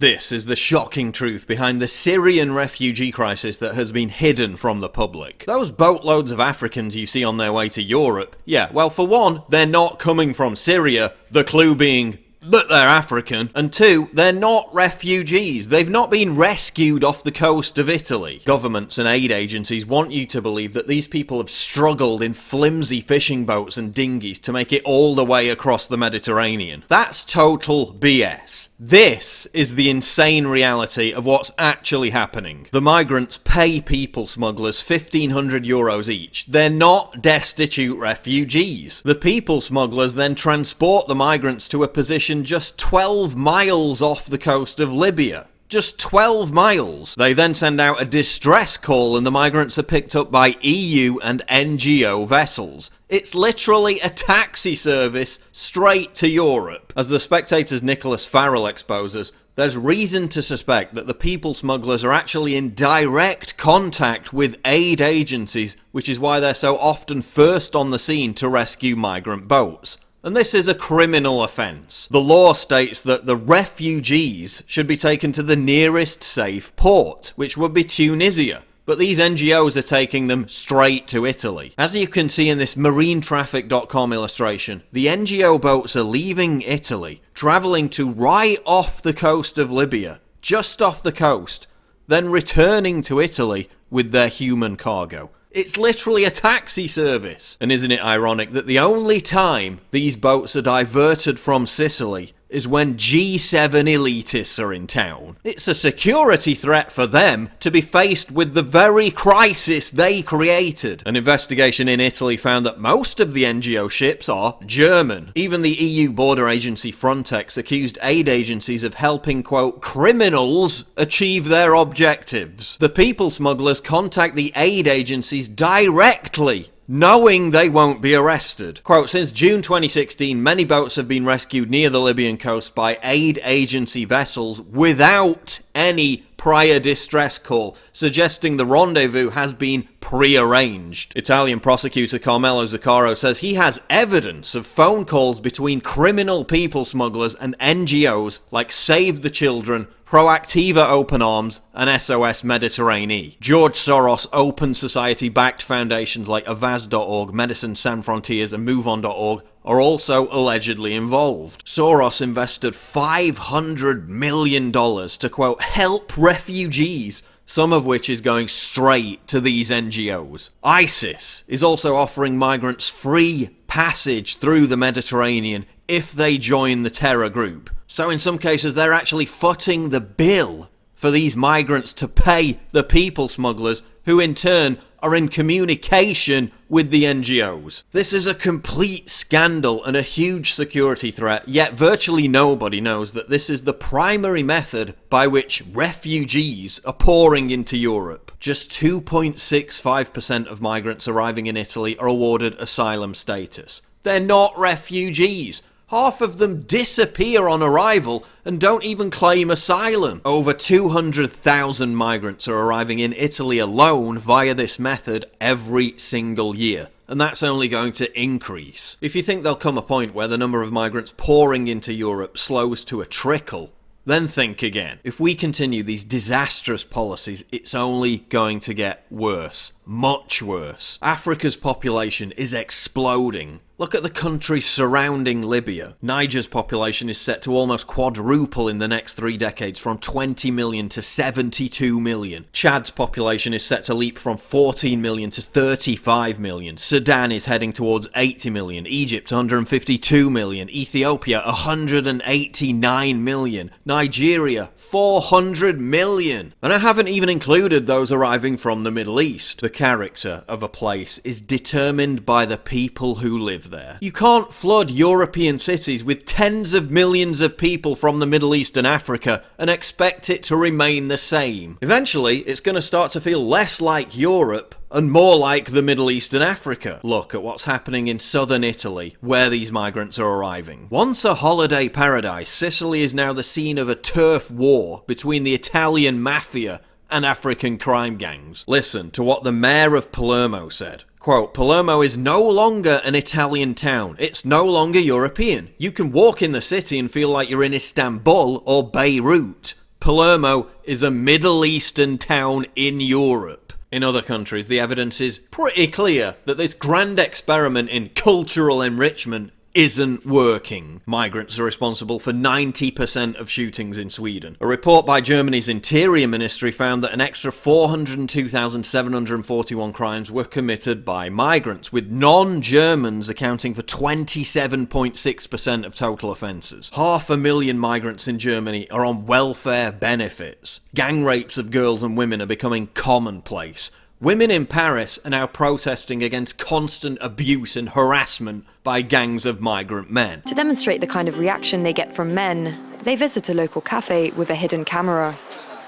This is the shocking truth behind the Syrian refugee crisis that has been hidden from the public. Those boatloads of Africans you see on their way to Europe, yeah, well, for one, they're not coming from Syria, the clue being that they're African, and two, they're not refugees. They've not been rescued off the coast of Italy. Governments and aid agencies want you to believe that these people have struggled in flimsy fishing boats and dinghies to make it all the way across the Mediterranean. That's total BS. This is the insane reality of what's actually happening. The migrants pay people smugglers €1,500 each. They're not destitute refugees. The people smugglers then transport the migrants to a position just 12 miles off the coast of Libya. Just 12 miles. They then send out a distress call and the migrants are picked up by EU and NGO vessels. It's literally a taxi service straight to Europe. As The Spectator's Nicholas Farrell exposes, there's reason to suspect that the people smugglers are actually in direct contact with aid agencies, which is why they're so often first on the scene to rescue migrant boats. And this is a criminal offence. The law states that the refugees should be taken to the nearest safe port, which would be Tunisia. But these NGOs are taking them straight to Italy. As you can see in this marinetraffic.com illustration, the NGO boats are leaving Italy, travelling to right off the coast of Libya, just off the coast, then returning to Italy with their human cargo. It's literally a taxi service. And isn't it ironic that the only time these boats are diverted from Sicily is when G7 elitists are in town? It's a security threat for them to be faced with the very crisis they created. An investigation in Italy found that most of the NGO ships are German. Even the EU border agency Frontex accused aid agencies of helping, quote, criminals achieve their objectives. The people smugglers contact the aid agencies directly, knowing they won't be arrested. Quote, since June 2016, many boats have been rescued near the Libyan coast by aid agency vessels without any prior distress call, suggesting the rendezvous has been pre-arranged. Italian prosecutor Carmelo Zuccaro says he has evidence of phone calls between criminal people smugglers and NGOs like Save the Children, Proactiva Open Arms, and SOS Mediterranean. George Soros Open Society-backed foundations like Avaz.org, Medicine Sans Frontiers, and MoveOn.org are also allegedly involved. Soros invested $500 million to, quote, help refugees, some of which is going straight to these NGOs. ISIS is also offering migrants free passage through the Mediterranean if they join the terror group. So in some cases, they're actually footing the bill for these migrants to pay the people smugglers, who in turn are in communication with the NGOs. This is a complete scandal and a huge security threat, yet virtually nobody knows that this is the primary method by which refugees are pouring into Europe. Just 2.65% of migrants arriving in Italy are awarded asylum status. They're not refugees. Half of them disappear on arrival and don't even claim asylum. Over 200,000 migrants are arriving in Italy alone via this method every single year. And that's only going to increase. If you think there'll come a point where the number of migrants pouring into Europe slows to a trickle, then think again. If we continue these disastrous policies, it's only going to get worse. Much worse. Africa's population is exploding. Look at the countries surrounding Libya. Niger's population is set to almost quadruple in the next 3 decades, from 20 million to 72 million. Chad's population is set to leap from 14 million to 35 million. Sudan is heading towards 80 million. Egypt 152 million. Ethiopia 189 million. Nigeria 400 million. And I haven't even included those arriving from the Middle East. The character of a place is determined by the people who live there. You can't flood European cities with tens of millions of people from the Middle East and Africa and expect it to remain the same. Eventually, it's going to start to feel less like Europe and more like the Middle East and Africa. Look at what's happening in southern Italy, where these migrants are arriving. Once a holiday paradise, Sicily is now the scene of a turf war between the Italian mafia and African crime gangs. Listen to what the mayor of Palermo said. Quote, Palermo is no longer an Italian town. It's no longer European. You can walk in the city and feel like you're in Istanbul or Beirut. Palermo is a Middle Eastern town in Europe. In other countries, the evidence is pretty clear that this grand experiment in cultural enrichment isn't working. Migrants are responsible for 90% of shootings in Sweden. A report by Germany's Interior Ministry found that an extra 402,741 crimes were committed by migrants, with non-Germans accounting for 27.6% of total offences. 500,000 migrants in Germany are on welfare benefits. Gang rapes of girls and women are becoming commonplace. Women in Paris are now protesting against constant abuse and harassment by gangs of migrant men. To demonstrate the kind of reaction they get from men, they visit a local cafe with a hidden camera.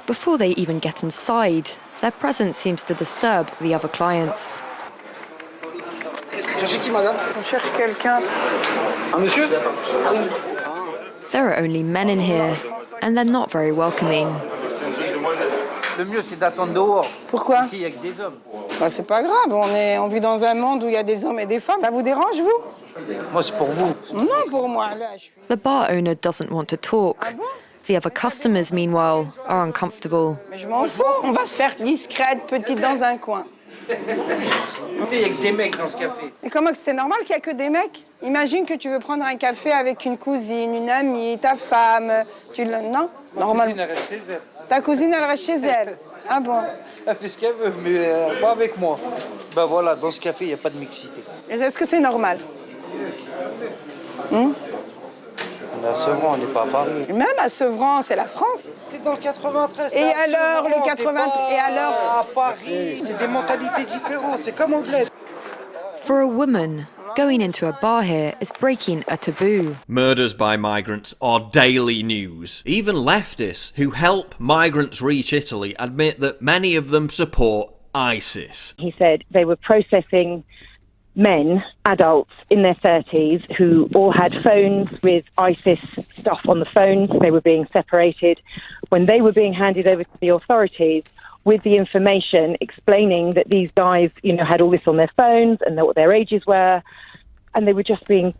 Before they even get inside, their presence seems to disturb the other clients. Cherchez qui, madame? On cherche quelqu'un. Un monsieur? Oui. There are only men in here, and they're not very welcoming. Le mieux, c'est d'attendre dehors. Pourquoi? Ici, avec des hommes. Bah, c'est pas grave, on vit dans un monde où il y a des hommes et des femmes. Ça vous dérange, vous? Moi, c'est pour vous. Non, pour moi, là, je suis... The bar owner doesn't want to talk. The other customers, meanwhile, are uncomfortable. Mais je m'en fous, on va se faire discrète, petite, dans un coin. Il y a que des mecs dans ce café. Et comment c'est normal qu'il n'y a que des mecs? Imagine que tu veux prendre un café avec une cousine, une amie, ta femme. Non? Normal. Elle reste chez elle. Ta cousine, elle reste chez elle. Ah bon? Elle fait ce qu'elle veut, mais pas avec moi. Ben voilà, dans ce café, il n'y a pas de mixité. Et est-ce que c'est normal? On est à Sevran, on n'est pas à Paris. Même à Sevran, c'est la France. T'es dans le 93. Et alors, le 80... Et alors? À Paris, c'est des mentalités différentes. C'est comme au bled. For a woman, going into a bar here is breaking a taboo. Murders by migrants are daily news. Even leftists who help migrants reach Italy admit that many of them support ISIS. He said they were processing men, adults in their 30s, who all had phones with ISIS stuff on the phones. They were being separated. When they were being handed over to the authorities with the information explaining that these guys, had all this on their phones and what their ages were, and they were just being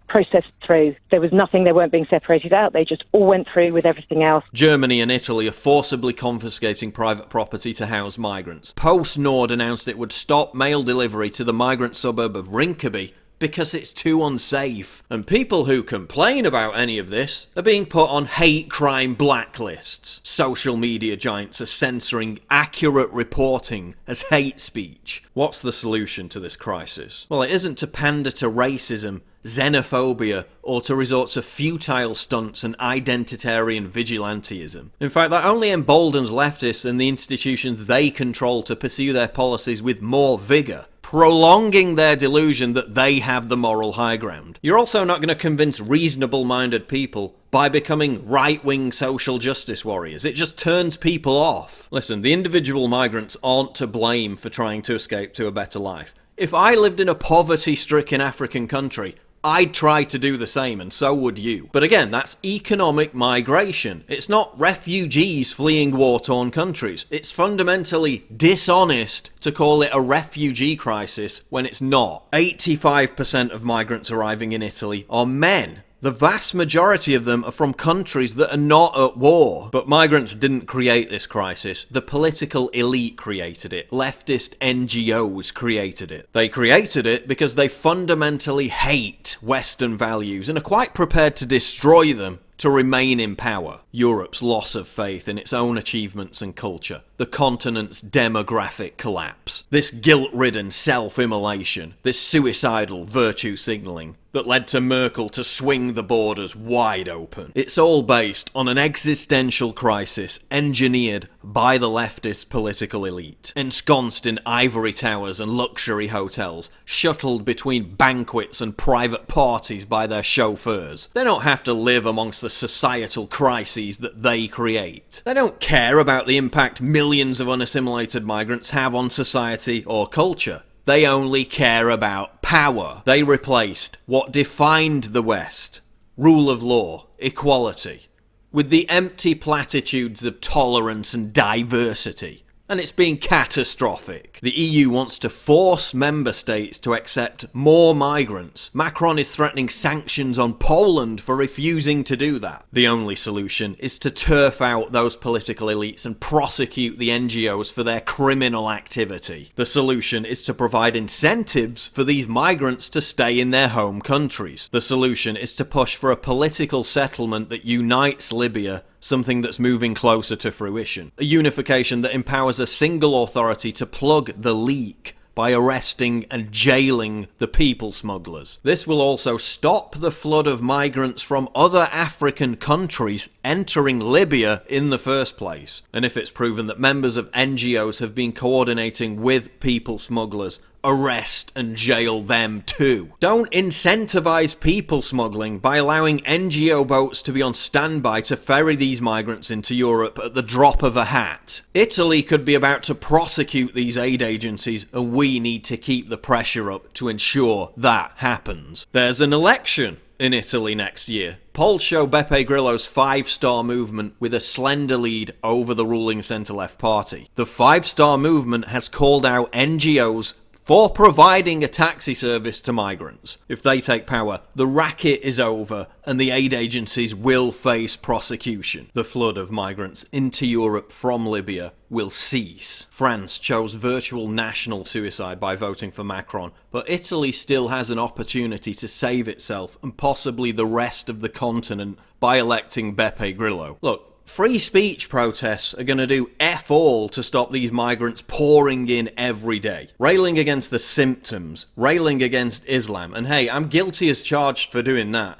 processed through. There was nothing, they weren't being separated out, they just all went through with everything else. Germany and Italy are forcibly confiscating private property to house migrants. PostNord announced it would stop mail delivery to the migrant suburb of Rinkeby because it's too unsafe. And people who complain about any of this are being put on hate crime blacklists. Social media giants are censoring accurate reporting as hate speech. What's the solution to this crisis? Well, it isn't to pander to racism, xenophobia, or to resort to futile stunts and identitarian vigilantism. In fact, that only emboldens leftists and the institutions they control to pursue their policies with more vigour, prolonging their delusion that they have the moral high ground. You're also not going to convince reasonable-minded people by becoming right-wing social justice warriors. It just turns people off. Listen, the individual migrants aren't to blame for trying to escape to a better life. If I lived in a poverty-stricken African country, I'd try to do the same, and so would you. But again, that's economic migration. It's not refugees fleeing war-torn countries. It's fundamentally dishonest to call it a refugee crisis when it's not. 85% of migrants arriving in Italy are men. The vast majority of them are from countries that are not at war. But migrants didn't create this crisis. The political elite created it. Leftist NGOs created it. They created it because they fundamentally hate Western values and are quite prepared to destroy them to remain in power. Europe's loss of faith in its own achievements and culture. The continent's demographic collapse. This guilt-ridden self-immolation. This suicidal virtue signalling that led to Merkel to swing the borders wide open. It's all based on an existential crisis engineered by the leftist political elite, ensconced in ivory towers and luxury hotels, shuttled between banquets and private parties by their chauffeurs. They don't have to live amongst the societal crises that they create. They don't care about the impact millions of unassimilated migrants have on society or culture. They only care about power. They replaced what defined the West, rule of law, equality, with the empty platitudes of tolerance and diversity. and it's been catastrophic. The EU wants to force member states to accept more migrants. Macron is threatening sanctions on Poland for refusing to do that. The only solution is to turf out those political elites and prosecute the NGOs for their criminal activity. The solution is to provide incentives for these migrants to stay in their home countries. The solution is to push for a political settlement that unites Libya, something that's moving closer to fruition. A unification that empowers a single authority to plug the leak by arresting and jailing the people smugglers. This will also stop the flood of migrants from other African countries entering Libya in the first place. And if it's proven that members of NGOs have been coordinating with people smugglers, arrest and jail them too. Don't incentivize people smuggling by allowing NGO boats to be on standby to ferry these migrants into Europe at the drop of a hat. Italy could be about to prosecute these aid agencies, and we need to keep the pressure up to ensure that happens. There's an election in Italy next year. Polls show Beppe Grillo's Five Star Movement with a slender lead over the ruling centre-left party. The Five Star Movement has called out NGOs for providing a taxi service to migrants. If they take power, the racket is over and the aid agencies will face prosecution. The flood of migrants into Europe from Libya will cease. France chose virtual national suicide by voting for Macron, but Italy still has an opportunity to save itself and possibly the rest of the continent by electing Beppe Grillo. Look, free speech protests are going to do F all to stop these migrants pouring in every day. Railing against the symptoms, railing against Islam, and hey, I'm guilty as charged for doing that.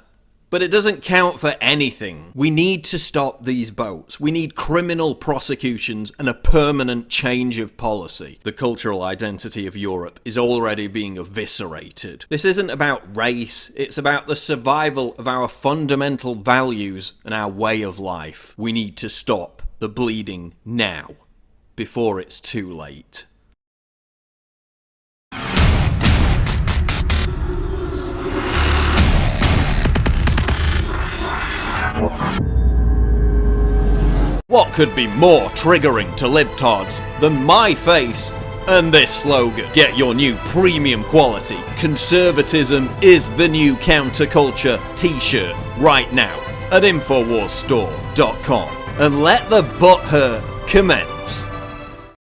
But it doesn't count for anything. We need to stop these boats. We need criminal prosecutions and a permanent change of policy. The cultural identity of Europe is already being eviscerated. This isn't about race, it's about the survival of our fundamental values and our way of life. We need to stop the bleeding now, before it's too late. What could be more triggering to libtards than my face and this slogan? Get your new premium quality "Conservatism is the new counterculture" t-shirt right now at InfoWarsStore.com and let the butthurt commence.